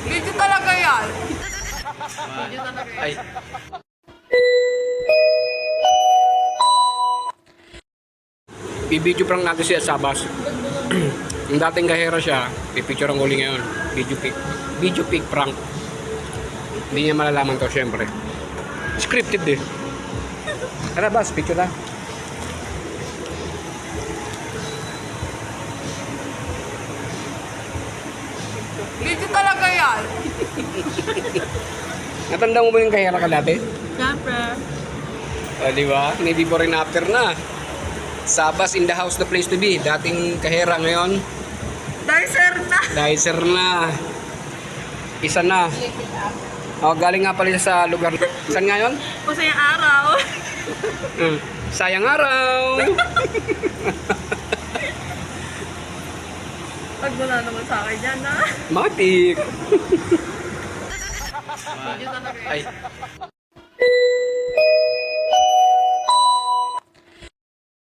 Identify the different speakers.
Speaker 1: Video talaga yan. Video talaga yan.
Speaker 2: Ay. Bibidyo prank natin siya sa Sabas. Yung dating gahera siya, pipicture ang huli ngayon. Video pic prank. Hindi niya malalaman to, syempre. Scripted eh. Tara, Bas, picture na.
Speaker 1: Video talaga yan.
Speaker 2: Natanda mo ba yung gahera ka dati?
Speaker 1: Siyempre.
Speaker 2: Di ba? May before and after na. Sabas in the house, the place to be. Dating kahera ngayon,
Speaker 1: Dicer na.
Speaker 2: dicer na. Isa na. Oh, galing nga pala siya sa lugar. Saan nga yun?
Speaker 1: Masayang araw.
Speaker 2: Sayang araw.
Speaker 1: Pag wala naman sa akin dyan, ha?
Speaker 2: Matik.
Speaker 1: Video talaga yan.
Speaker 2: Ay.